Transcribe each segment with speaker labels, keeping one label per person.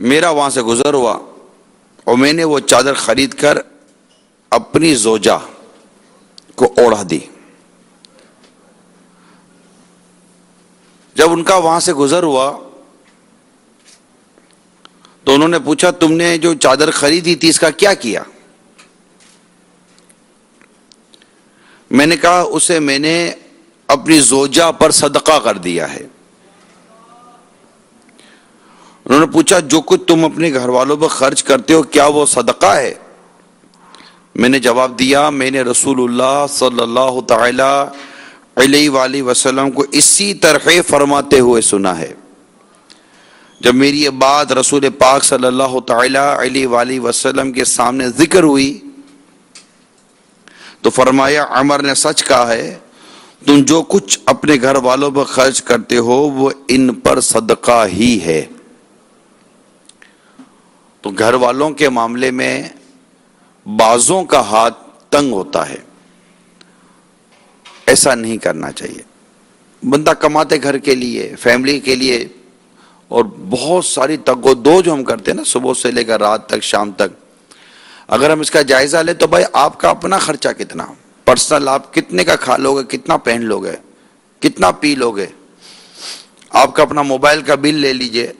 Speaker 1: میرا وہاں سے گزر ہوا اور میں نے وہ چادر خرید کر اپنی زوجہ کو اوڑھا دی۔ جب ان کا وہاں سے گزر ہوا تو انہوں نے پوچھا تم نے جو چادر خریدی تھی اس کا کیا کیا؟ میں نے کہا اسے میں نے اپنی زوجہ پر صدقہ کر دیا ہے۔ انہوں نے پوچھا جو کچھ تم اپنے گھر والوں پر خرچ کرتے ہو کیا وہ صدقہ ہے؟ میں نے جواب دیا میں نے رسول اللہ صلی اللہ تعالی علیہ وآلہ وسلم کو اسی طرح فرماتے ہوئے سنا ہے۔ جب میری یہ بات رسول پاک صلی اللہ تعالی علیہ وآلہ وسلم کے سامنے ذکر ہوئی تو فرمایا عمر نے سچ کہا ہے، تم جو کچھ اپنے گھر والوں پر خرچ کرتے ہو وہ ان پر صدقہ ہی ہے۔ تو گھر والوں کے معاملے میں بعضوں کا ہاتھ تنگ ہوتا ہے، ایسا نہیں کرنا چاہیے۔ بندہ کماتے گھر کے لیے، فیملی کے لیے، اور بہت ساری تگ و دو جو ہم کرتے ہیں نا صبح سے لے کر رات تک شام تک، اگر ہم اس کا جائزہ لیں تو بھائی آپ کا اپنا خرچہ کتنا پرسنل، آپ کتنے کا کھا لو گے، کتنا پہن لو گے، کتنا پی لو گے، آپ کا اپنا موبائل کا بل لے لیجئے،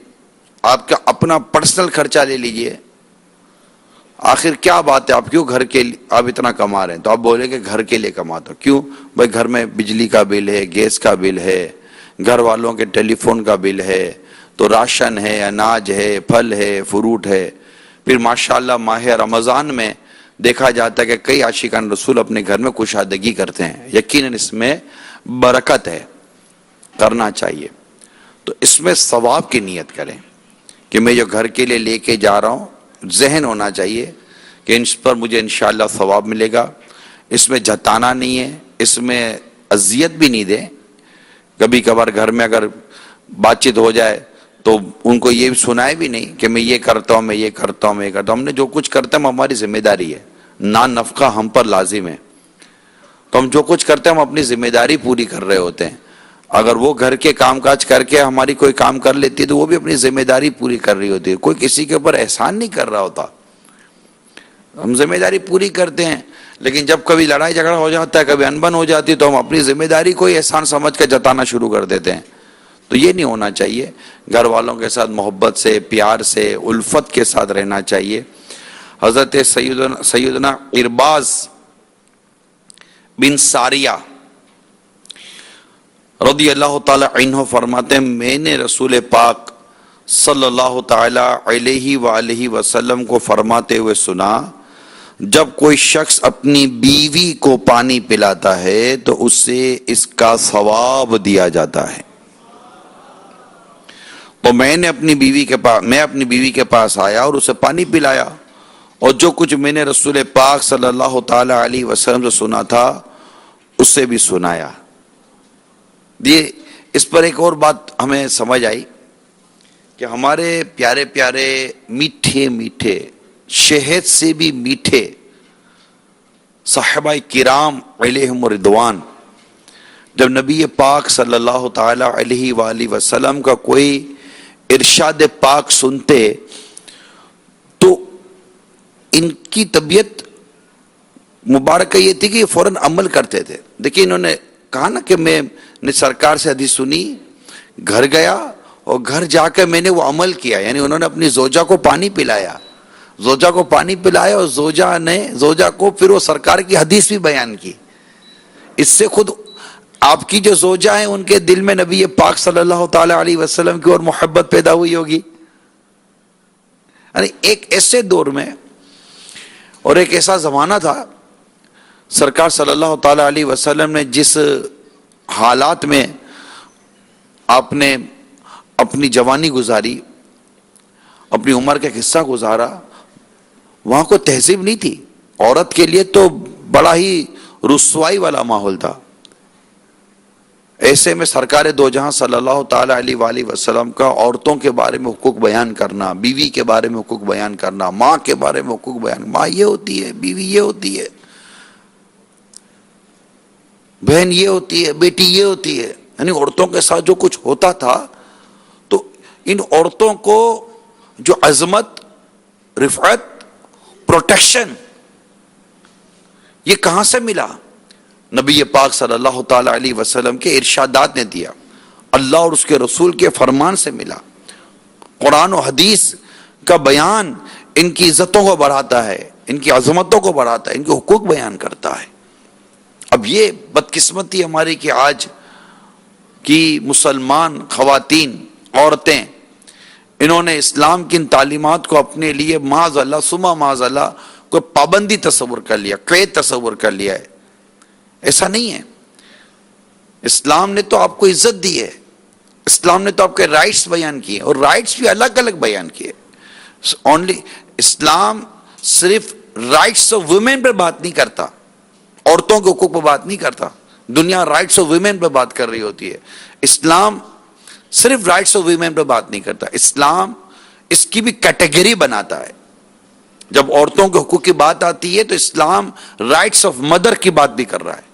Speaker 1: آپ کا اپنا پرسنل خرچہ لے لیجئے۔ آخر کیا بات ہے آپ کیوں گھر کے آپ اتنا کما رہے ہیں؟ تو آپ بولیں کہ گھر کے لیے کماتا ہوں۔ کیوں؟ بھائی گھر میں بجلی کا بل ہے، گیس کا بل ہے، گھر والوں کے ٹیلی فون کا بل ہے، تو راشن ہے، اناج ہے، پھل ہے، فروٹ ہے۔ پھر ماشاءاللہ ماہ رمضان میں دیکھا جاتا ہے کہ کئی عاشقان رسول اپنے گھر میں کشادگی کرتے ہیں، یقیناً اس میں برکت ہے، کرنا چاہیے۔ تو اس میں ثواب کی نیت کریں کہ میں جو گھر کے لیے لے کے جا رہا ہوں، ذہن ہونا چاہیے کہ اس پر مجھے انشاءاللہ ثواب ملے گا۔ اس میں جتانا نہیں ہے، اس میں اذیت بھی نہیں دیں۔ کبھی کبھار گھر میں اگر بات چیت ہو جائے تو ان کو یہ سنائے بھی نہیں کہ میں یہ کرتا ہوں، میں یہ کرتا ہوں، میں یہ کرتا ہوں۔ ہم نے جو کچھ کرتے ہیں ہماری ذمہ داری ہے، نان نفقہ ہم پر لازم ہے، تو ہم جو کچھ کرتے ہیں ہم اپنی ذمہ داری پوری کر رہے ہوتے ہیں۔ اگر وہ گھر کے کام کاج کر کے ہماری کوئی کام کر لیتی ہے تو وہ بھی اپنی ذمہ داری پوری کر رہی ہوتی ہے، کوئی کسی کے اوپر احسان نہیں کر رہا ہوتا، ہم ذمہ داری پوری کرتے ہیں۔ لیکن جب کبھی لڑائی جھگڑا ہو جاتا ہے، کبھی انبن ہو جاتی ہے تو ہم اپنی ذمہ داری کو ہی احسان سمجھ کے جتانا شروع کر دیتے ہیں۔ تو یہ نہیں ہونا چاہیے، گھر والوں کے ساتھ محبت سے، پیار سے، الفت کے ساتھ رہنا چاہیے۔ حضرت سیدنا ارباز بن ساریہ رضی اللہ تعالی عنہ فرماتے ہیں میں نے رسول پاک صلی اللہ تعالی علیہ وآلہ وسلم کو فرماتے ہوئے سنا، جب کوئی شخص اپنی بیوی کو پانی پلاتا ہے تو اسے اس کا ثواب دیا جاتا ہے۔ تو میں اپنی بیوی کے پاس آیا اور اسے پانی پلایا، اور جو کچھ میں نے رسول پاک صلی اللہ تعالی علیہ وسلم سے سنا تھا اسے بھی سنایا۔ یہ اس پر ایک اور بات ہمیں سمجھ آئی کہ ہمارے پیارے پیارے میٹھے میٹھے، شہد سے بھی میٹھے صحابہ کرام علیہم رضوان، جب نبی پاک صلی اللہ تعالی علیہ وآلہ وسلم کا کوئی ارشاد پاک سنتے تو ان کی طبیعت مبارکہ یہ تھی کہ یہ فوراً عمل کرتے تھے۔ دیکھیں انہوں نے کہا نا کہ میں نے سرکار سے حدیث سنی، گھر گیا اور گھر جا کے میں نے وہ عمل کیا، یعنی انہوں نے اپنی زوجہ کو پانی پلایا، زوجہ کو پانی پلایا، اور زوجہ کو پھر وہ سرکار کی حدیث بھی بیان کی۔ اس سے خود آپ کی جو زوجہ ہیں ان کے دل میں نبی پاک صلی اللہ تعالی علیہ وسلم کی اور محبت پیدا ہوئی ہوگی۔ یعنی ایک ایسے دور میں اور ایک ایسا زمانہ تھا، سرکار صلی اللہ تعالی علیہ وسلم نے جس حالات میں آپ نے اپنی جوانی گزاری، اپنی عمر کا حصہ گزارا، وہاں کو تہذیب نہیں تھی، عورت کے لیے تو بڑا ہی رسوائی والا ماحول تھا۔ ایسے میں سرکار دو جہاں صلی اللہ تعالی علیہ وآلہ وسلم کا عورتوں کے بارے میں حقوق بیان کرنا، بیوی کے بارے میں حقوق بیان کرنا، ماں کے بارے میں حقوق بیان، ماں یہ ہوتی ہے، بیوی یہ ہوتی ہے، بہن یہ ہوتی ہے، بیٹی یہ ہوتی ہے، یعنی عورتوں کے ساتھ جو کچھ ہوتا تھا، تو ان عورتوں کو جو عظمت، رفعت، پروٹیکشن، یہ کہاں سے ملا؟ نبی پاک صلی اللہ تعالی علیہ وسلم کے ارشادات نے دیا، اللہ اور اس کے رسول کے فرمان سے ملا۔ قرآن و حدیث کا بیان ان کی عزتوں کو بڑھاتا ہے، ان کی عظمتوں کو بڑھاتا ہے، ان کے حقوق بیان کرتا ہے۔ اب یہ بدقسمتی ہماری کہ آج کی مسلمان خواتین، عورتیں، انہوں نے اسلام کی ان تعلیمات کو اپنے لیے معاذ اللہ ثم معاذ اللہ کوئی پابندی تصور کر لیا، قید تصور کر لیا ہے۔ ایسا نہیں ہے۔ اسلام نے تو آپ کو عزت دی ہے، اسلام نے تو آپ کے رائٹس بیان کیے، اور رائٹس بھی الگ الگ بیان کیے۔ اونلی اسلام صرف رائٹس آف ویمن پر بات نہیں کرتا، عورتوں کے حقوق پر بات نہیں کرتا۔ دنیا رائٹس آف ویمن پر بات کر رہی ہوتی ہے، اسلام صرف رائٹس آف ویمن پر بات نہیں کرتا۔ اسلام اس کی بھی کیٹیگری بناتا ہے۔ جب عورتوں کے حقوق کی بات آتی ہے تو اسلام رائٹس آف مدر کی بات بھی کر رہا ہے،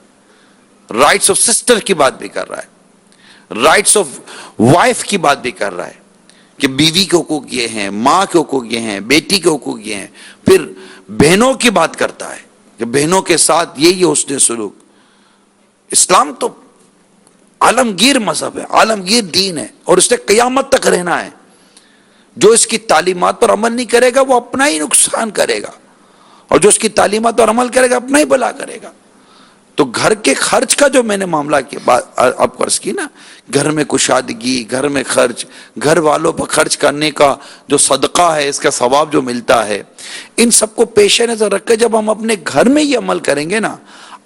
Speaker 1: رائٹس آف سسٹر کی بات بھی کر رہا ہے، رائٹس آف وائف کی بات بھی کر رہا ہے کہ بیوی کے حقوق یہ ہیں، ماں کے حقوق یہ ہیں، بیٹی کے حقوق یہ ہیں۔ پھر بہنوں کی بات کرتا ہے کہ بہنوں کے ساتھ یہ حسن سلوک۔ اسلام تو عالمگیر مذہب ہے، عالمگیر دین ہے، اور اس نے قیامت تک رہنا ہے۔ جو اس کی تعلیمات پر عمل نہیں کرے گا وہ اپنا ہی نقصان کرے گا، اور جو اس کی تعلیمات پر عمل کرے گا اپنا ہی بھلا کرے گا۔ تو گھر کے خرچ کا جو میں نے معاملہ کیا، آپ کو عرض کی نا، گھر میں کشادگی، گھر میں خرچ، گھر والوں پر خرچ کرنے کا جو صدقہ ہے، اس کا ثواب جو ملتا ہے، ان سب کو پیش نظر رکھ کے جب ہم اپنے گھر میں یہ عمل کریں گے نا،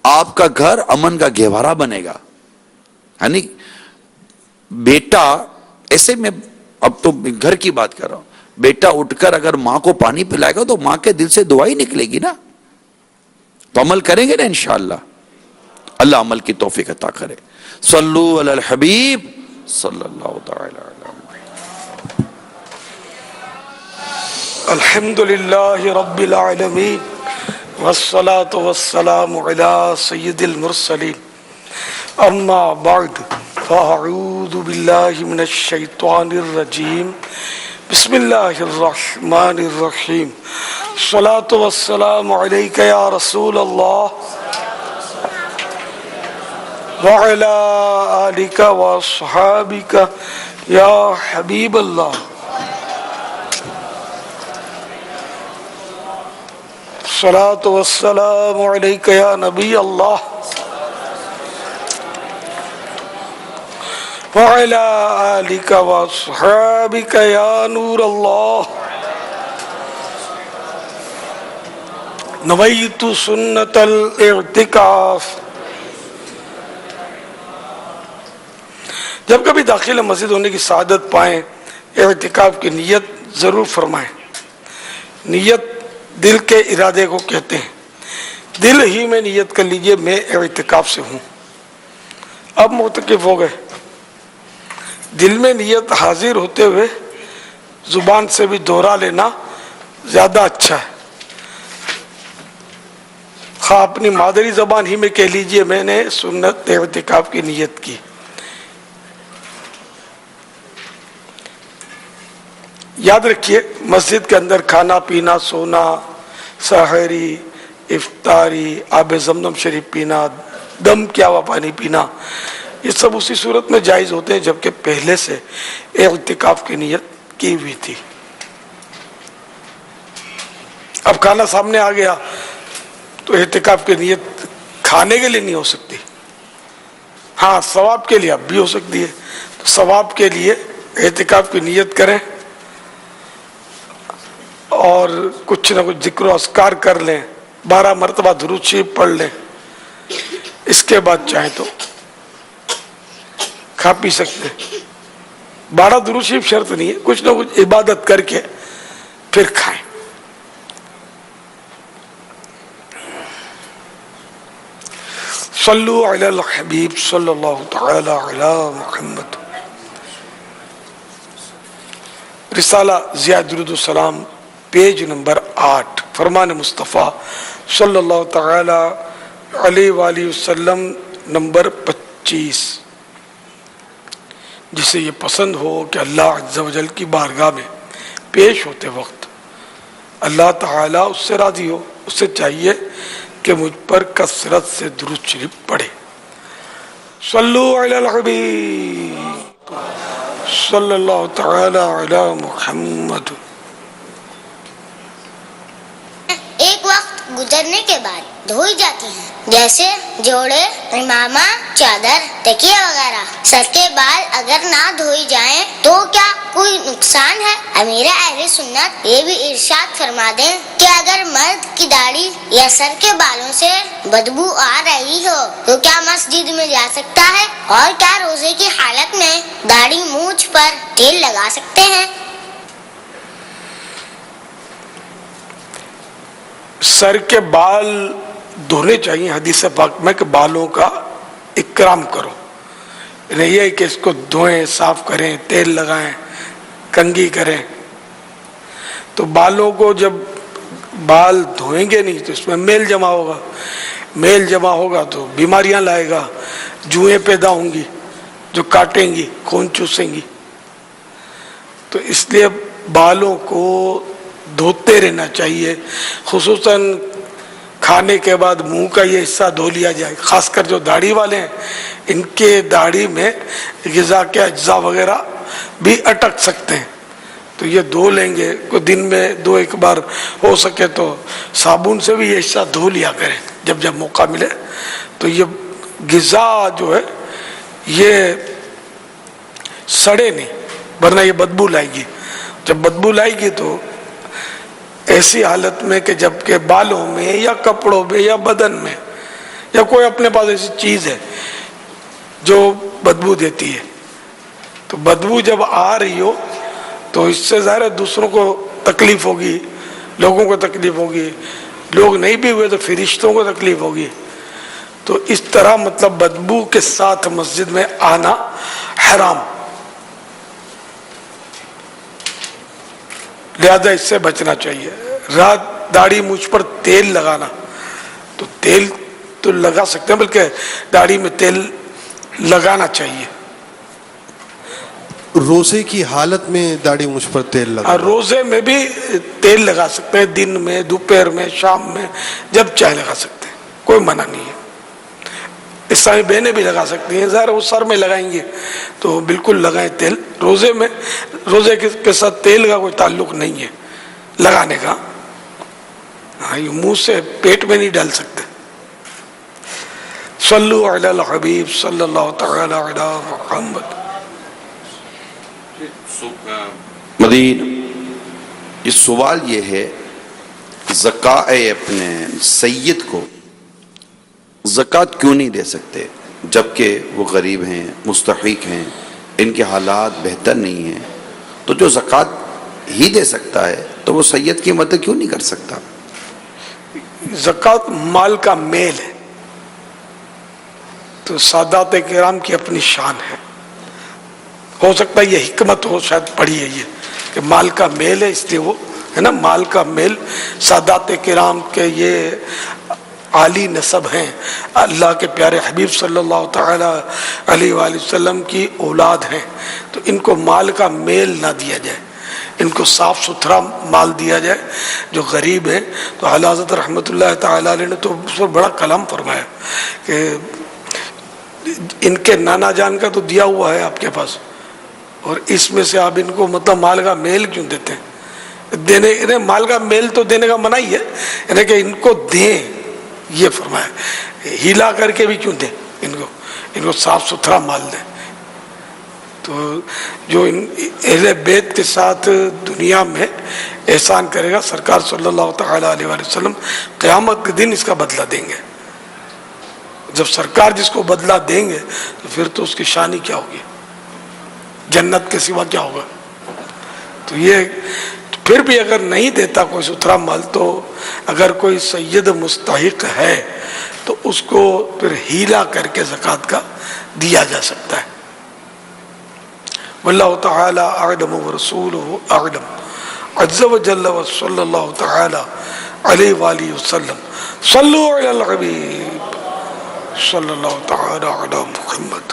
Speaker 1: آپ کا گھر امن کا گہوارہ بنے گا۔ یعنی بیٹا ایسے میں اب تو گھر کی بات کر رہا ہوں، بیٹا اٹھ کر اگر ماں کو پانی پلائے گا تو ماں کے دل سے دعا ہی نکلے گی نا۔ تو عمل کریں گے نا انشاءاللہ۔ اللہ عمل کی توفیق عطا کرے۔ صلو علی الحبیب صلی اللہ تعالی علیہ وسلم۔
Speaker 2: الحمدللہ رب العالمین والصلاة والسلام علی سید المرسلین، اما بعد فاعوذ باللہ من الشیطان الرجیم، بسم اللہ الرحمن الرحیم، الصلاة والسلام علیک یا رسول اللہ وعلی آلک واصحابک یا حبیب اللہ، الصلاة والسلام علیک یا نبی اللہ وعلی آلک واصحابک یا نور اللہ، نویت سنت الاعتکاف۔ جب کبھی داخل مسجد ہونے کی سعادت پائیں، اعتکاف کی نیت ضرور فرمائیں۔ نیت دل کے ارادے کو کہتے ہیں۔ دل ہی میں نیت کر لیجئے میں اعتکاف سے ہوں۔ اب معتکف ہو گئے، دل میں نیت حاضر ہوتے ہوئے زبان سے بھی دہرا لینا زیادہ اچھا ہے۔ خواہ اپنی مادری زبان ہی میں کہہ لیجئے میں نے سنت اعتکاف کی نیت کی۔ یاد رکھیے، مسجد کے اندر کھانا پینا، سونا، سحری، افطاری، آب زمزم شریف پینا، دم کیا ہوا پانی پینا، یہ سب اسی صورت میں جائز ہوتے ہیں جبکہ پہلے سے اعتکاف کی نیت کی ہوئی تھی۔ اب کھانا سامنے آ گیا تو اعتکاف کی نیت کھانے کے لیے نہیں ہو سکتی، ہاں ثواب کے لیے اب بھی ہو سکتی ہے۔ تو ثواب کے لیے اعتکاف کی نیت کریں اور کچھ نہ کچھ ذکر و اذکار کر لیں، 12 مرتبہ درود شریف پڑھ لیں، اس کے بعد چاہیں تو کھا پی سکتے ہیں۔ 12 درود شریف شرط نہیں ہے، کچھ نہ کچھ عبادت کر کے پھر کھائیں۔ صلو علی الحبیب صلی اللہ تعالی علی محمد۔ رسالہ ضیاء درود السلام، پیج نمبر 8، فرمان مصطفیٰ صلی اللہ تعالی علیہ وآلہ وسلم نمبر 25۔ جسے یہ پسند ہو کہ اللہ عز و جل کی بارگاہ میں پیش ہوتے وقت اللہ تعالیٰ اس سے راضی ہو، اسے چاہیے کہ مجھ پر کثرت سے درود شریف پڑھے. صلو علی الحبیب صلی اللہ تعالی علی محمد.
Speaker 3: ایک وقت گزرنے کے بعد دھوئی جاتی ہیں، جیسے جوڑے، امامہ، چادر، تکیہ وغیرہ. سر کے بال اگر نہ دھوئی جائیں تو کیا کوئی نقصان ہے؟ امیر اہل سنت یہ بھی ارشاد فرما دیں کہ اگر مرد کی داڑھی یا سر کے بالوں سے بدبو آ رہی ہو تو کیا مسجد میں جا سکتا ہے؟ اور کیا روزے کی حالت میں داڑھی مونچھ پر تیل لگا سکتے ہیں؟
Speaker 2: سر کے بال دھونے چاہیے. حدیث پاک میں کہ بالوں کا اکرام کرو، نہیں یہ کہ اس کو دھوئیں، صاف کریں، تیل لگائیں، کنگھی کریں. تو بالوں کو جب بال دھوئیں گے نہیں تو اس میں میل جمع ہوگا، میل جمع ہوگا تو بیماریاں لائے گا، جوئیں پیدا ہوں گی جو کاٹیں گی، خون چوسیں گی. تو اس لیے بالوں کو دھوتے رہنا چاہیے. خصوصاً کھانے کے بعد منہ کا یہ حصہ دھو لیا جائے. خاص کر جو داڑھی والے ہیں ان کے داڑھی میں غذا کے اجزاء وغیرہ بھی اٹک سکتے ہیں، تو یہ دھو لیں گے. کوئی دن میں 2-1 بار ہو سکے تو صابن سے بھی یہ حصہ دھو لیا کریں جب جب موقع ملے. تو یہ غذا جو ہے یہ سڑے نہیں، ورنہ یہ بدبو لائے گی. جب بدبو لائے گی تو ایسی حالت میں کہ جب کہ بالوں میں یا کپڑوں میں یا بدن میں یا کوئی اپنے پاس ایسی چیز ہے جو بدبو دیتی ہے، تو بدبو جب آ رہی ہو تو اس سے ظاہر ہے دوسروں کو تکلیف ہوگی، لوگوں کو تکلیف ہوگی، لوگ نہیں بھی ہوئے تو فرشتوں کو تکلیف ہوگی. تو اس طرح مطلب بدبو کے ساتھ مسجد میں آنا حرام، لہذا اس سے بچنا چاہیے. رات داڑھی مجھ پر تیل لگانا، تو تیل تو لگا سکتے ہیں، بلکہ داڑھی میں تیل لگانا چاہیے.
Speaker 4: روزے کی حالت میں داڑھی مجھ پر تیل لگا،
Speaker 2: روزے میں بھی تیل لگا سکتے ہیں، دن میں، دوپہر میں، شام میں، جب چاہے لگا سکتے ہیں، کوئی منع نہیں ہے. اسلامی بہنیں بھی لگا سکتی ہیں، ظاہر وہ سر میں لگائیں گے تو بالکل لگائیں تیل. روزے میں، روزے کے ساتھ تیل کا کوئی تعلق نہیں ہے لگانے کا. ہاں یہ منہ سے پیٹ میں نہیں ڈال سکتے. صلو علی الحبیب صلی اللہ تعالی علی محمد.
Speaker 1: مدین یہ سوال یہ ہے، زکوٰۃ اپنے سید کو زکوٰۃ کیوں نہیں دے سکتے جبکہ وہ غریب ہیں، مستحق ہیں، ان کے حالات بہتر نہیں ہیں؟ تو جو زکوٰۃ ہی دے سکتا ہے تو وہ سید کی مدد کیوں نہیں کر سکتا؟
Speaker 2: زکوٰۃ مال کا میل ہے، تو سادات کرام کی اپنی شان ہے. ہو سکتا ہے یہ حکمت ہو، شاید پڑھی ہے یہ کہ مال کا میل ہے، اس لیے وہ ہے نا، مال کا میل. سادات کرام کے یہ عالی نسب ہیں، اللہ کے پیارے حبیب صلی اللہ تعالی علیہ وآلہ وسلم کی اولاد ہیں. تو ان کو مال کا میل نہ دیا جائے، ان کو صاف ستھرا مال دیا جائے. جو غریب ہیں تو اعلیٰ حضرت رحمۃ اللہ تعالی علیہ نے تو اس پر بڑا کلام فرمایا کہ ان کے نانا جان کا تو دیا ہوا ہے آپ کے پاس، اور اس میں سے آپ ان کو مطلب مال کا میل کیوں دیتے ہیں؟ دینے مال کا میل تو دینے کا منع ہی ہے، یعنی کہ ان کو دیں، یہ فرمایا. ہیلا کر کے بھی کیوں دیں ان کو صاف ستھرا مال دیں. تو جو اہل بیت کے ساتھ دنیا میں احسان کرے گا، سرکار صلی اللہ تعالی علیہ وآلہ وسلم قیامت کے دن اس کا بدلہ دیں گے. جب سرکار جس کو بدلہ دیں گے تو پھر تو اس کی شانی کیا ہوگی، جنت کے سوا کیا ہوگا. تو یہ پھر بھی اگر نہیں دیتا کوئی ستھرا مال، تو اگر کوئی سید مستحق ہے تو اس کو پھر ہیلا کر کے زکوٰۃ کا دیا جا سکتا ہے. واللہ تعالی اعلم ورسولہ اعلم عز وجل وصلی اللہ تعالی علیہ وآلہ وسلم. صلو علی الحبیب صلی اللہ تعالی علی محمد.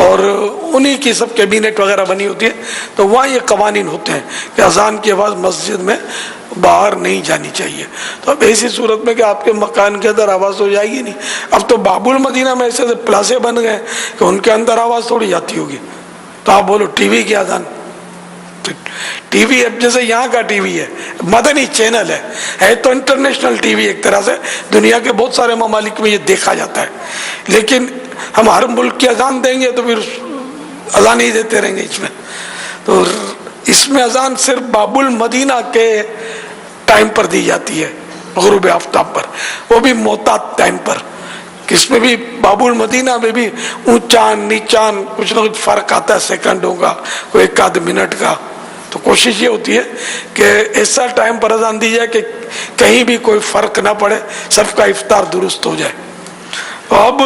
Speaker 2: اور انہی کی سب کیبینٹ وغیرہ بنی ہوتی ہے، تو وہاں یہ قوانین ہوتے ہیں کہ اذان کی آواز مسجد میں باہر نہیں جانی چاہیے. تو اب ایسی صورت میں کہ آپ کے مکان کے اندر آواز تو جائے گی نہیں. اب تو باب المدینہ میں ایسے پلازے بن گئے کہ ان کے اندر آواز تھوڑی جاتی ہوگی. تو آپ بولو ٹی وی کی اذان، ٹی وی اب جیسے یہاں کا ٹی وی ہے مدنی چینل ہے تو انٹرنیشنل ٹی وی ایک طرح سے دنیا کے بہت سارے ممالک میں یہ دیکھا جاتا ہے. لیکن ہم ہر ملک کی اذان دیں گے تو پھر اذان ہی دیتے رہیں گے. اس میں تو اس میں اذان صرف باب المدینہ کے ٹائم پر دی جاتی ہے، غروب آفتاب پر، وہ بھی محتاط ٹائم پر. اس میں بھی باب المدینہ میں بھی اونچان نیچان کچھ نہ کچھ فرق آتا ہے، سیکنڈوں کا، کوئی ایک آدھ منٹ کا. تو کوشش یہ ہوتی ہے کہ ایسا ٹائم پر اذان دی جائے کہ کہیں بھی کوئی فرق نہ پڑے، سب کا افطار درست ہو جائے. اب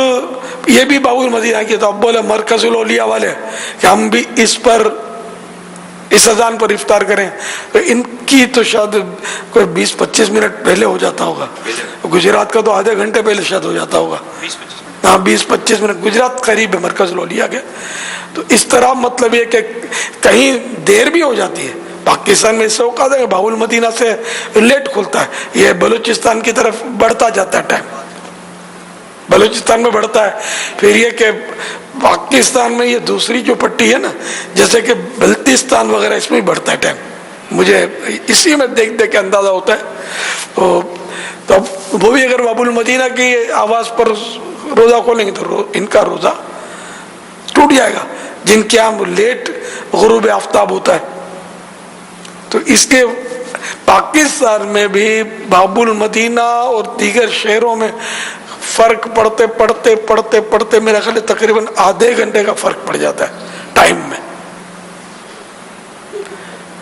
Speaker 2: یہ بھی باب المدینہ کی، تو اب بولے مرکز الاولیاء والے کہ ہم بھی اس اذان پر افطار کریں. تو ان کی تو شاید کوئی 20-25 منٹ پہلے ہو جاتا ہوگا. گجرات کا تو آدھے گھنٹے پہلے شاید ہو جاتا ہوگا. ہاں 20-25 منٹ. گجرات قریب ہے مرکز الاولیاء کے. تو اس طرح مطلب یہ کہ کہیں دیر بھی ہو جاتی ہے. پاکستان میں اس سے اوقات ہے کہ باب المدینہ سے لیٹ کھلتا ہے. یہ بلوچستان کی طرف بڑھتا جاتا ہے ٹائم، بلوچستان میں بڑھتا ہے. پھر یہ کہ پاکستان میں یہ دوسری جو پٹی ہے نا، جیسے کہ بلتستان وغیرہ، اس میں بڑھتا ہے ٹائم. مجھے اسی میں دیکھ دیکھ کے اندازہ ہوتا ہے. تو وہ بھی اگر باب المدینہ کی آواز پر روزہ کھولیں گے تو ان کا روزہ ٹوٹ جائے گا، جن کے یہاں لیٹ غروب آفتاب ہوتا ہے. تو اس کے پاکستان میں بھی باب المدینہ اور دیگر شہروں میں فرق پڑتے میرا خیال تقریباً آدھے گھنٹے کا فرق پڑ جاتا ہے ٹائم میں.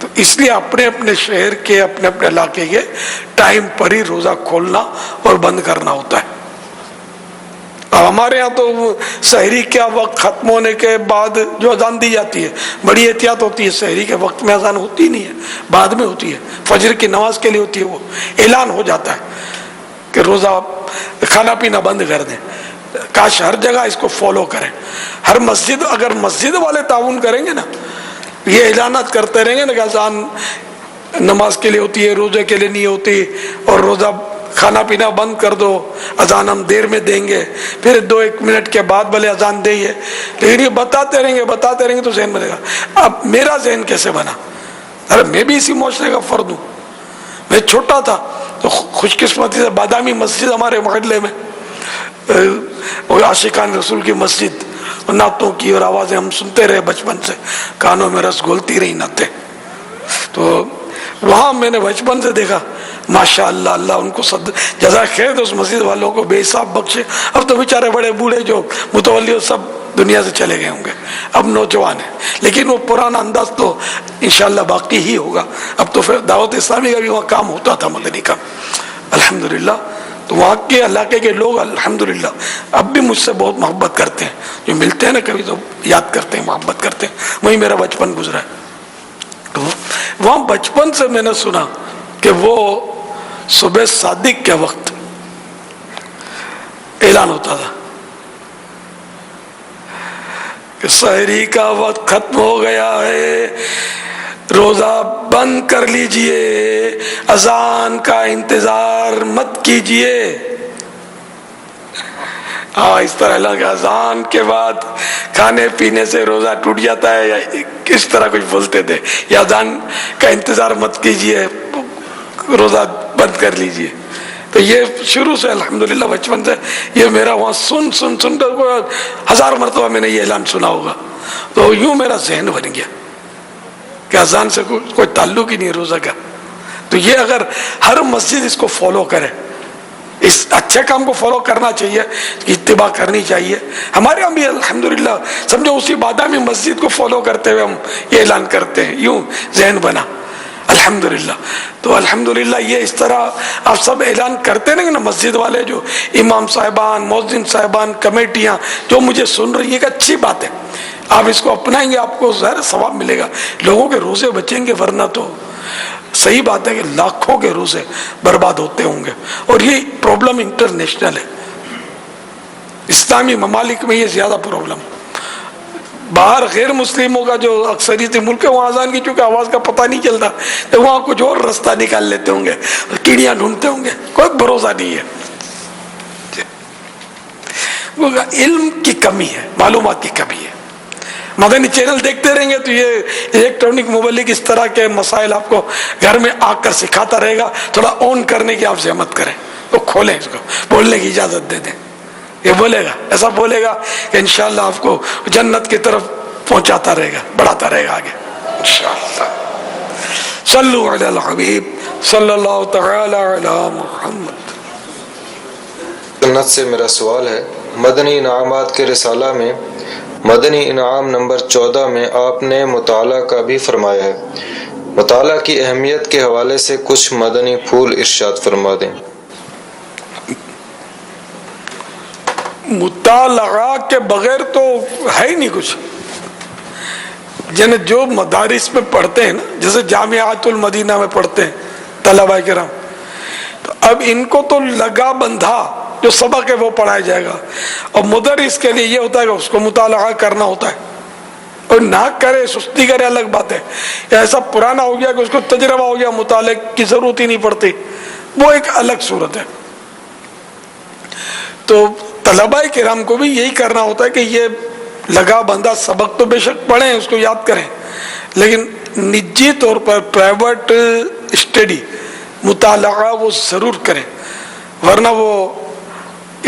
Speaker 2: تو اس لیے اپنے اپنے شہر کے اپنے اپنے علاقے کے ٹائم پر ہی روزہ کھولنا اور بند کرنا ہوتا ہے. ہمارے ہاں تو سحری کا وقت ختم ہونے کے بعد جو اذان دی جاتی ہے بڑی احتیاط ہوتی ہے. سحری کے وقت میں اذان ہوتی نہیں ہے، بعد میں ہوتی ہے، فجر کی نماز کے لیے ہوتی ہے. وہ اعلان ہو جاتا ہے کہ روزہ کھانا پینا بند کر دیں. کاش ہر جگہ اس کو فالو کریں. ہر مسجد، اگر مسجد والے تعاون کریں گے نا، یہ اعلانات کرتے رہیں گے نا کہ اذان نماز کے لیے ہوتی ہے، روزے کے لیے نہیں ہوتی، اور روزہ کھانا پینا بند کر دو، اذان ہم دیر میں دیں گے، پھر 2-1 منٹ کے بعد بھلے اذان دیں. لیکن یہ بتاتے رہیں گے تو ذہن بنے گا. اب میرا ذہن کیسے بنا؟ ارے میں بھی اسی معاشرے کا فرد ہوں. میں چھوٹا تھا تو خوش قسمتی سے بادامی مسجد ہمارے محلے میں، عاشقان رسول کی مسجد، نعتوں کی اور آوازیں ہم سنتے رہے بچپن سے، کانوں میں رس گھولتی رہی نعتیں. تو وہاں میں نے بچپن سے دیکھا، ماشاء اللہ، اللہ ان کو جزا خیر دے، اس مسجد والوں کو بے حساب بخشے. اب تو بیچارے بڑے بوڑھے جو متولی سب دنیا سے چلے گئے ہوں گے، اب نوجوان ہیں، لیکن وہ پرانا انداز تو انشاءاللہ باقی ہی ہوگا. اب تو پھر دعوت اسلامی کا بھی وہاں کام ہوتا تھا، مدنی کا، الحمدللہ. تو وہاں کے علاقے کے لوگ الحمدللہ اب بھی مجھ سے بہت محبت کرتے ہیں. جو ملتے ہیں نا کبھی تو یاد کرتے ہیں، محبت کرتے ہیں. وہی میرا بچپن گزرا ہے. تو وہاں بچپن سے میں نے سنا کہ وہ صبح صادق کے وقت اعلان ہوتا تھا کہ سحری کا وقت ختم ہو گیا ہے، روزہ بند کر لیجئے، اذان کا انتظار مت کیجئے. اس طرح اعلان کہ اذان کے بعد کھانے پینے سے روزہ ٹوٹ جاتا ہے، یا کس طرح کچھ بولتے تھے، یا اذان کا انتظار مت کیجئے، روزہ بند کر لیجئے. تو یہ شروع سے الحمدللہ بچپن سے یہ میرا وہاں سن کر 1000 مرتبہ میں نے یہ اعلان سنا ہوگا. تو یوں میرا ذہن بن گیا کہ اذان سے کوئی تعلق ہی نہیں روزہ کا. تو یہ اگر ہر مسجد اس کو فالو کرے، اس اچھے کام کو فالو کرنا چاہیے، اتباع کرنی چاہیے. ہمارے یہاں بھی الحمدللہ سمجھو اسی بادامی مسجد کو فالو کرتے ہوئے ہم یہ اعلان کرتے ہیں. یوں ذہن بنا الحمدللہ. تو الحمدللہ یہ اس طرح آپ سب اعلان کرتے رہیں گے نا، مسجد والے جو امام صاحبان، مؤذن صاحبان، کمیٹیاں جو مجھے سن رہی ہیں، ایک اچھی بات ہے. آپ اس کو اپنائیں گے، آپ کو ظاہر ثواب ملے گا، لوگوں کے روزے بچیں گے. ورنہ تو صحیح بات ہے کہ لاکھوں کے روزے برباد ہوتے ہوں گے. اور یہ پرابلم انٹرنیشنل ہے، اسلامی ممالک میں یہ زیادہ پرابلم. باہر غیر مسلموں کا جو اکثریتی ملک ہے وہاں اذان کی چونکہ آواز کا پتہ نہیں چلتا تو وہاں کچھ اور راستہ نکال لیتے ہوں گے, کیڑیاں ڈھونڈتے ہوں گے, کوئی بھروسہ نہیں ہے. علم کی کمی ہے, معلومات کی کمی ہے. مدنی چینل دیکھتے رہیں گے تو یہ الیکٹرانک مبلغ اس طرح کے مسائل آپ کو گھر میں آ کر سکھاتا رہے گا. تھوڑا آن کرنے کی آپ زحمت کریں, تو کھولیں اس کو, بولنے کی اجازت دے دیں. یہ بولے گا, ایسا بولے گا کہ انشاءاللہ آپ کو جنت کی طرف پہنچاتا رہے گا, بڑھاتا رہے گا آگے انشاءاللہ. صلو علی الحبیب صلی اللہ تعالی علی محمد.
Speaker 5: سنت سے میرا سوال ہے, مدنی انعامات کے رسالہ میں مدنی انعام نمبر 14 میں آپ نے مطالعہ کا بھی فرمایا ہے. مطالعہ کی اہمیت کے حوالے سے کچھ مدنی پھول ارشاد فرما دیں.
Speaker 2: مطالعہ کے بغیر تو ہے ہی نہیں کچھ. یعنی جو مدارس میں پڑھتے ہیں نا, جیسے جامعات المدینہ میں پڑھتے ہیں طلبہ کرام, تو اب ان کو تو لگا بندھا جو سبق ہے وہ پڑھایا جائے گا. اور مدرس کے لیے یہ ہوتا ہے کہ اس کو مطالعہ کرنا ہوتا ہے, اور نہ کرے سستی کرے الگ بات ہے. ایسا پرانا ہو گیا کہ اس کو تجربہ ہو گیا, مطالعے کی ضرورت ہی نہیں پڑتی, وہ ایک الگ صورت ہے. تو طلبہ کرام کو بھی یہی کرنا ہوتا ہے کہ یہ لگا بندہ سبق تو بے شک پڑھیں, اس کو یاد کریں, لیکن نجی طور پر پرائیویٹ اسٹڈی مطالعہ وہ ضرور کریں, ورنہ وہ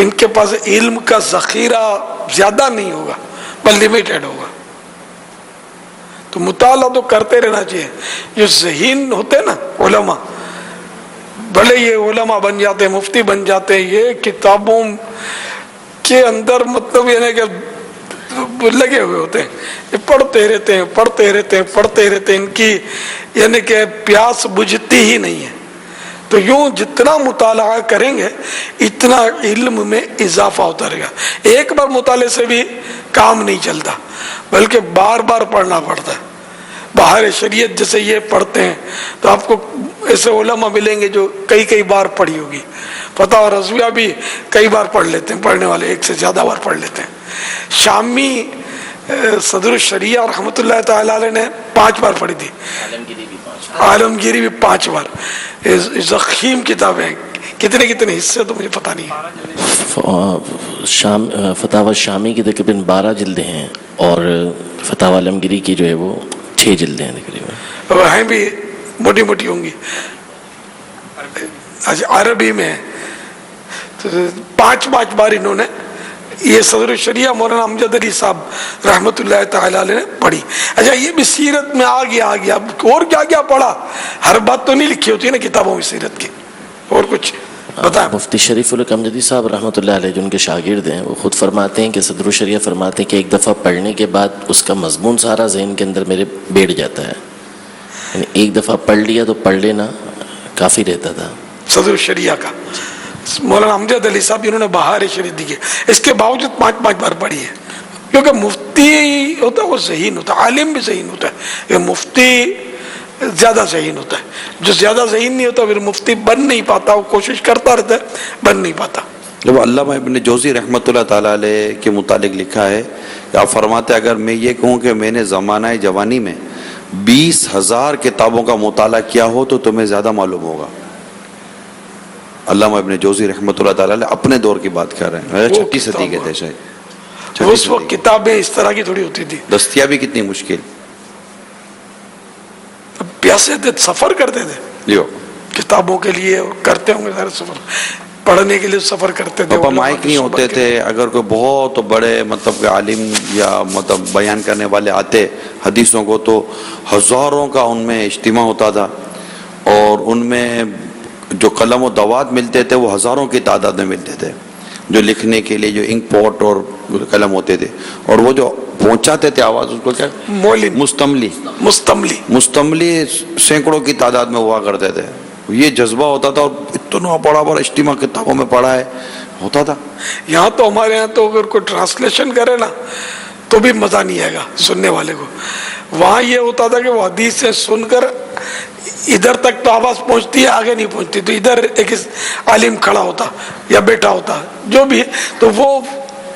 Speaker 2: ان کے پاس علم کا ذخیرہ زیادہ نہیں ہوگا, بل لمیٹڈ ہوگا. تو مطالعہ تو کرتے رہنا چاہیے. جو ذہین ہوتے نا علماء, بھلے یہ علماء بن جاتے ہیں, مفتی بن جاتے ہیں, یہ کتابوں کے اندر مطلب یہ کہ لگے ہوئے ہوتے ہیں, یہ پڑھتے رہتے ہیں پڑھتے رہتے ہیں پڑھتے رہتے ہیں, ان کی یعنی کہ پیاس بجھتی ہی نہیں ہے. تو یوں جتنا مطالعہ کریں گے اتنا علم میں اضافہ ہوتا رہے گا. ایک بار مطالعے سے بھی کام نہیں چلتا, بلکہ بار بار پڑھنا پڑتا ہے. باہر شریعت جیسے یہ پڑھتے ہیں تو آپ کو ایسے علماء ملیں گے جو کئی بار پڑھی ہوگی. فتح رضویہ بھی کئی بار پڑھ لیتے ہیں, پڑھنے والے ایک سے زیادہ بار پڑھ لیتے ہیں. شامی صدر الشریعہ رحمۃ اللہ تعالی علیہ نے 5 بار پڑھی تھی, عالمگیری بھی 5 بار. ضخیم کتابیں, کتنے حصے تو مجھے پتہ نہیں ہے.
Speaker 6: فتاوی شامی کی تقریباً 12 جلدیں ہیں, اور فتاوی عالمگیری کی جو ہے وہ 6 جلدیں ہیں تقریباً.
Speaker 2: وہ ہیں بھی موٹی موٹی ہوں گی. عربی میں 5 بار انہوں نے یہ صدر الشریعہ مولانا امجد علی صاحب رحمۃ اللہ تعالی علیہ نے پڑھی. اچھا, یہ بھی سیرت میں آ گیا. اب اور کیا پڑھا, ہر بات تو نہیں لکھی ہوتی ہے نا کتابوں میں سیرت کی, اور کچھ بتائیں.
Speaker 6: مفتی شریف الحق امجدی صاحب رحمۃ اللہ علیہ جو ان کے شاگرد ہیں, وہ خود فرماتے ہیں کہ صدر الشریعہ فرماتے ہیں کہ ایک دفعہ پڑھنے کے بعد اس کا مضمون سارا ذہن کے اندر میرے بیٹھ جاتا ہے. یعنی ایک دفعہ پڑھ لیا تو پڑھ لینا کافی رہتا تھا.
Speaker 2: صدر الشریعہ کا مولانا امجد علی صاحب انہوں نے بہار شریف دی ہے, اس کے باوجود 5 بار پڑھی ہے. کیونکہ مفتی ہوتا ہے وہ ذہین ہوتا ہے, عالم بھی ذہین ہوتا ہے, یہ مفتی زیادہ ذہین ہوتا ہے. جو زیادہ ذہین نہیں ہوتا پھر مفتی بن نہیں پاتا, وہ کوشش کرتا رہتا ہے, بن نہیں پاتا.
Speaker 1: جب علامہ ابن جوزی رحمۃ اللہ تعالیٰ علیہ کے متعلق لکھا ہے کہ آپ فرماتے ہیں, اگر میں یہ کہوں کہ میں نے زمانہ جوانی میں 20,000 کتابوں کا مطالعہ کیا ہو تو تمہیں زیادہ معلوم ہوگا. علامہ ابن جوزی رحمۃ اللہ تعالیٰ علیہ اپنے دور کی بات کر رہے ہیں, 6 صدی کے تھے شاید.
Speaker 2: اس وقت کتابیں اس طرح کی تھوڑی ہوتی تھی,
Speaker 1: دستیابی کتنی مشکل.
Speaker 2: پیاسے تھے, سفر کرتے تھے کتابوں کے لیے, کرتے ہوں گے سارے سفر, پڑھنے کے لیے سفر کرتے تھے.
Speaker 1: مائک نہیں ہوتے تھے, اگر کوئی بہت بڑے مطلب کہ عالم یا مطلب بیان کرنے والے آتے حدیثوں کو تو ہزاروں کا ان میں اجتماع ہوتا تھا, اور ان میں جو قلم و دوات ملتے تھے وہ ہزاروں کی تعداد میں ملتے تھے, جو لکھنے کے لیے جو انک پوٹ اور قلم ہوتے تھے, اور وہ جو پہنچاتے تھے آواز اس کو کیا مستملی سینکڑوں کی تعداد میں ہوا کرتے تھے. یہ جذبہ ہوتا تھا, اور اتنا بڑا اجتماع کتابوں میں پڑھا ہے ہوتا تھا.
Speaker 2: یہاں تو ہمارے یہاں تو اگر کوئی ٹرانسلیشن کرے نا تو بھی مزہ نہیں آئے گا سننے والے کو. وہاں یہ ہوتا تھا کہ وہ حدیث سے سن کر ادھر تک تو آواز پہنچتی ہے, آگے نہیں پہنچتی, تو ادھر ایک عالم کھڑا ہوتا یا بیٹھا ہوتا جو بھی ہے, تو وہ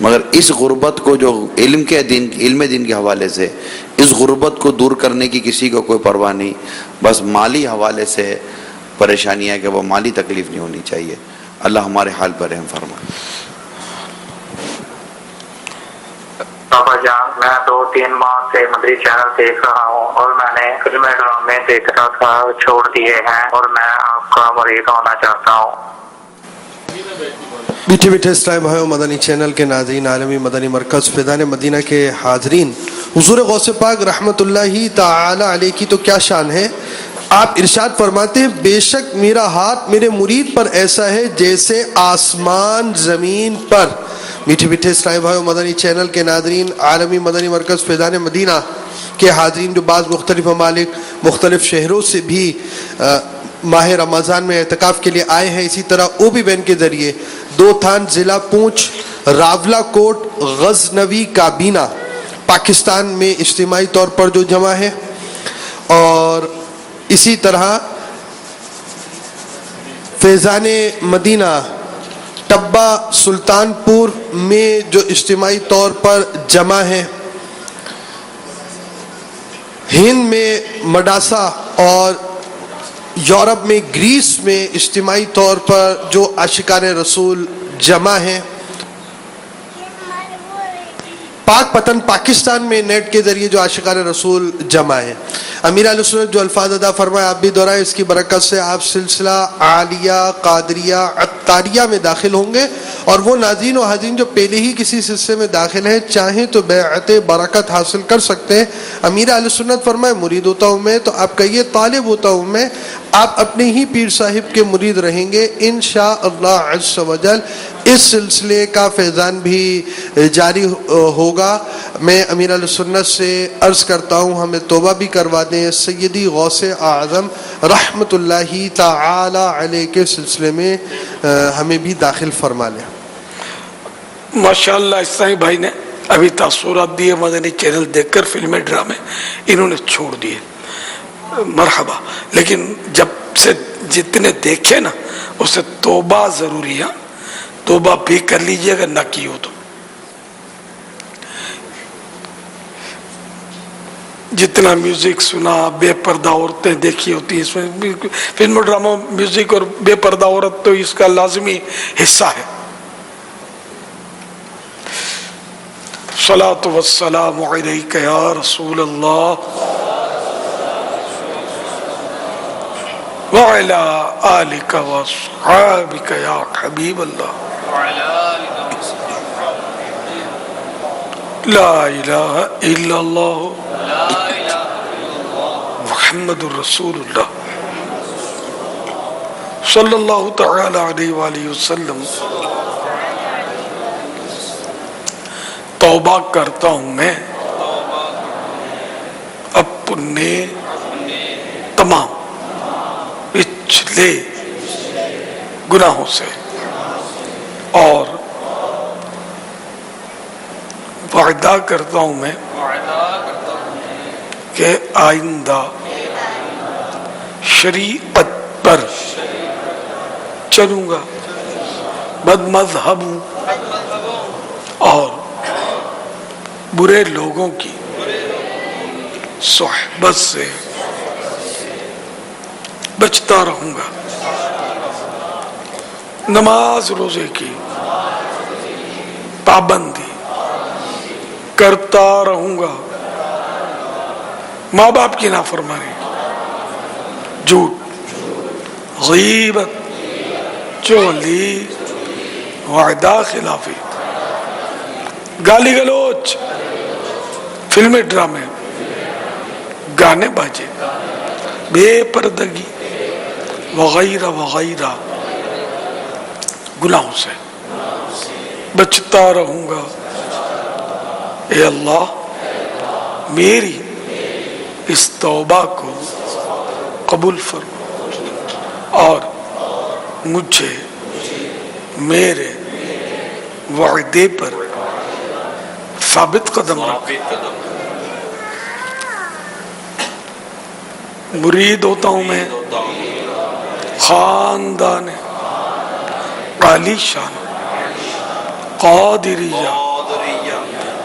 Speaker 1: مگر اس غربت کو جو علم دین کے حوالے سے اس غربت کو دور کرنے کی کسی کو کوئی پرواہ نہیں، بس مالی حوالے سے پریشانی ہے کہ وہ مالی تکلیف نہیں ہونی چاہیے. اللہ ہمارے حال پر رحم فرمائے.
Speaker 7: بابا جان، میں 2-3 ماہ سے مدری چینل دیکھ رہا ہوں اور میں نے فلمیں ڈرامے دیکھنا تھا چھوڑ دیے ہیں اور میں آپ کا مرید ہونا چاہتا ہوں.
Speaker 4: میٹھے اسلام بھائیو، مدنی چینل کے ناظرین، عالمی مدنی مرکز فیضان مدینہ کے حاضرین، حضور غوث پاک رحمت اللہ تعالی علیہ کی تو کیا شان ہے. آپ ارشاد فرماتے ہیں بے شک میرا ہاتھ میرے مرید پر ایسا ہے جیسے آسمان زمین پر. میٹھے اسلامی بھائیو، مدنی چینل کے ناظرین، عالمی مدنی مرکز فیضان مدینہ کے حاضرین جو بعض مختلف ممالک مختلف شہروں سے بھی ماہ رمضان میں اعتکاف کے لیے آئے ہیں، اسی طرح او بی بین کے ذریعے دو تھان، ضلع پونچھ، راولا کوٹ، غزنوی کابینہ، پاکستان میں اجتماعی طور پر جو جمع ہے، اور اسی طرح فیضان مدینہ ٹبا سلطان پور میں جو اجتماعی طور پر جمع ہے، ہند میں مڈاسا اور یورپ میں گریس میں اجتماعی طور پر جو عاشقان رسول جمع ہیں، پاک پتن پاکستان میں نیٹ کے ذریعے جو عاشقان رسول جمع ہیں. امیر علیہ سنت جو الفاظ ادا فرمائے آپ بھی دہرائیں، اس کی برکت سے آپ سلسلہ عالیہ قادریہ عطاریہ میں داخل ہوں گے، اور وہ ناظرین و حاضرین جو پہلے ہی کسی سلسلے میں داخل ہیں چاہیں تو بیعت برکت حاصل کر سکتے ہیں. امیر علیہ سنت فرمائے مرید ہوتا ہوں میں، تو آپ کہیے طالب ہوتا ہوں میں. آپ اپنے ہی پیر صاحب کے مرید رہیں گے انشاءاللہ عز و جل. اس سلسلے کا فیضان بھی جاری ہوگا. میں امیر علیہ سنت سے عرض کرتا ہوں ہمیں توبہ بھی کروا دیں. سیدی غوث اعظم رحمت اللہ تعالی علیہ کے سلسلے میں ہمیں بھی داخل فرما لیں.
Speaker 2: ماشاءاللہ اسلامی بھائی نے ابھی تاثرات دیے مدنی چینل دیکھ کر، فلمیں ڈرامے انہوں نے چھوڑ دیے، مرحبا. لیکن جب سے جتنے دیکھے نا اسے توبہ ضروری ہے، توبہ بھی کر لیجئے اگر نہ کی ہو تو. جتنا میوزک سنا، بے پردہ عورتیں دیکھی ہوتی ہیں، اس میں فلم و ڈرامہ میوزک اور بے پردہ عورت تو اس کا لازمی حصہ ہے. صلاۃ والسلام علیک یا رسول اللہ وعلی آلک واصحابک یا حبیب اللہ. لا الہ الا اللہ محمد الرسول اللہ صلی اللہ تعالی علیہ وآلہ وسلم. توبہ کرتا ہوں میں اپنے تمام پچھلے گناہوں سے، اور وعدہ کرتا ہوں میں کہ آئندہ شریعت پر چلوں گا، بد مذہب ہوں اور برے لوگوں کی صحبت سے بچتا رہوں گا. نماز روزے کی پابندی کرتا رہوں گا. ماں باپ کی نافرمانی، جھوٹ، غیبت، چغلی، وعدہ خلافی، گالی گلوچ، فلمیں ڈرامے، گانے باجے، بے پردگی وغیرہ وغیرہ گناہوں سے بچتا رہوں گا. اے اللہ میری اس توبہ کو قبول فرما اور مجھے میرے وعدے پر ثابت قدم رکھ. مرید ہوتا ہوں میں خاندان عالی شان قادریہ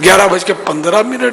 Speaker 2: 11:15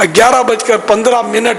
Speaker 2: 11:15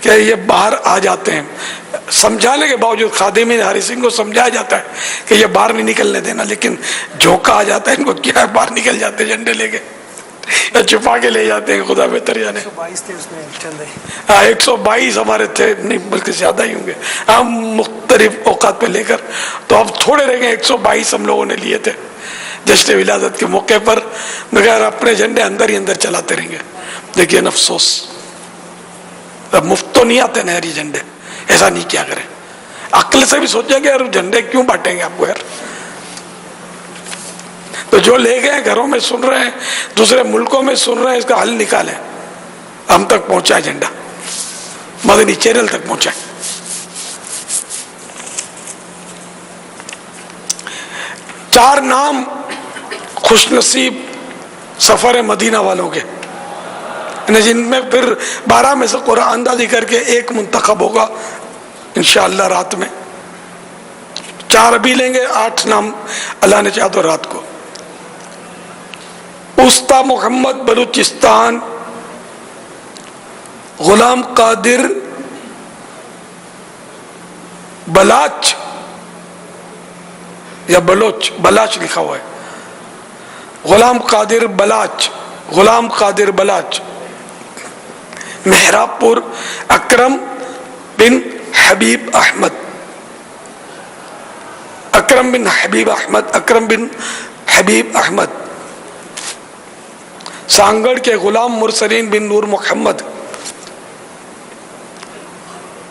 Speaker 2: کہ یہ باہر آ جاتے ہیں. سمجھانے کے باوجود خادمین ہری سنگھ کو سمجھایا جاتا ہے کہ یہ باہر نہیں نکلنے دینا, لیکن جھونکا آ جاتا ہے ان کو, کیا ہے باہر نکل جاتے ہیں جھنڈے لے کے یا چھپا کے لے جاتے ہیں. خدا بہتر جانے. 122 ہمارے تھے, نہیں بلکہ زیادہ ہی ہوں گے, ہم مختلف اوقات پہ لے کر, تو اب تھوڑے رہ گئے. 122 ہم لوگوں نے لیے تھے جشن ولادت کے موقع پر, مگر اپنے جھنڈے اندر ہی اندر چلاتے رہیں گے. لیکن افسوس, اب مفت تو نہیں آتے نہری جھنڈے, ایسا نہیں کیا کریں. عقل سے بھی سوچیں گے یار جھنڈے کیوں بانٹیں گے آپ کو یار. تو جو لے گئے گھروں میں سن رہے ہیں, دوسرے ملکوں میں سن رہے ہیں, اس کا حل نکالیں. ہم تک پہنچا ہے جھنڈا, مدنی چینل تک پہنچا ہے. چار نام خوش نصیب سفر مدینہ والوں کے, جن میں پھر 12 میں سے قرآن اندازی کر کے ایک منتخب ہوگا انشاءاللہ رات میں. 4 ابھی لیں گے, 8 نام اللہ نے چاہا تو رات کو. استا محمد بلوچستان, غلام قادر بلاچ یا بلوچ, بلاچ لکھا ہوا ہے, غلام قادر بلاچ, غلام قادر بلاچ. محراب پور اکرم بن حبیب احمد, اکرم بن حبیب احمد, اکرم بن حبیب احمد. سانگڑ کے غلام مرسلین بن نور محمد,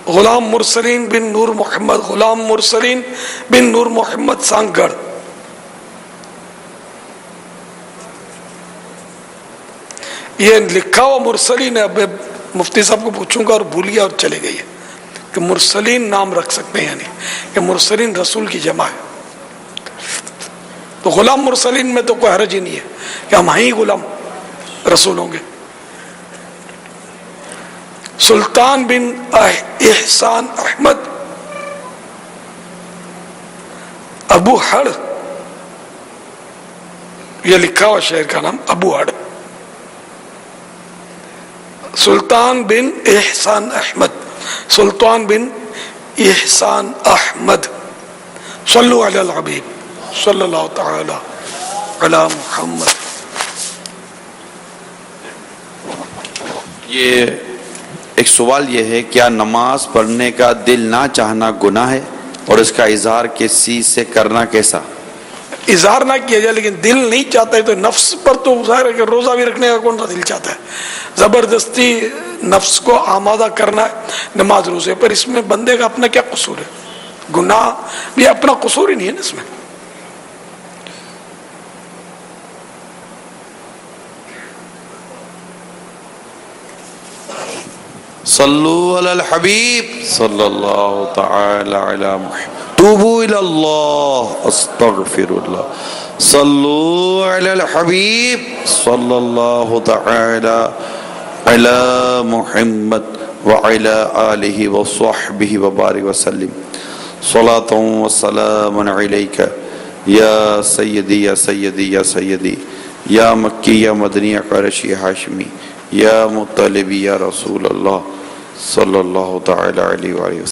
Speaker 2: غلام مرسلین بن نور محمد, غلام مرسلین بن نور محمد سانگڑ. یہ لکھا ہوا مرسلین ہے, اب مفتی صاحب کو پوچھوں گا اور بھول گیا اور چلے گئی ہے کہ مرسلین نام رکھ سکتے ہیں, یعنی کہ مرسلین رسول کی جمع ہے. تو غلام مرسلین میں تو کوئی حرج ہی نہیں ہے کہ ہم ہی غلام رسول ہوں گے. سلطان بن احسان احمد ابو ہڑ, یہ لکھا ہوا شہر کا نام ابو ہڑ. سلطان بن احسان احمد, سلطان بن احسان احمد. صلو علی الحبیب صلی اللہ تعالی علی محمد.
Speaker 1: یہ ایک سوال یہ ہے, کیا نماز پڑھنے کا دل نہ چاہنا گناہ ہے, اور اس کا اظہار کسی سے کرنا کیسا؟
Speaker 2: اظہار نہ کیا جائے لیکن دل نہیں چاہتا ہے تو نفس پر تو ظاہر ہے کہ روزہ بھی رکھنے کا کون سا دل چاہتا ہے. زبردستی نفس کو آمادہ کرنا ہے نماز روزے پر, اس میں بندے کا اپنا کیا قصور ہے؟ گناہ بھی اپنا قصور ہی نہیں ہے نا اس میں.
Speaker 1: صلو علی الحبیب صلی اللہ تعالی علی محمد. توبو الی اللہ استغفر اللہ. صلو علی الحبیب صلی اللہ تعالی علی محمد وعلی آلہ وصحبہ وبارک وسلم. صلاۃ و سلام علیک یا سیدی یا سیدی یا سیدی یا مکی یا مدنی یا قریشی ہاشمی یا مطلبی یا رسول اللہ صلی اللہ تعالی علیہ وآلہ وسلم.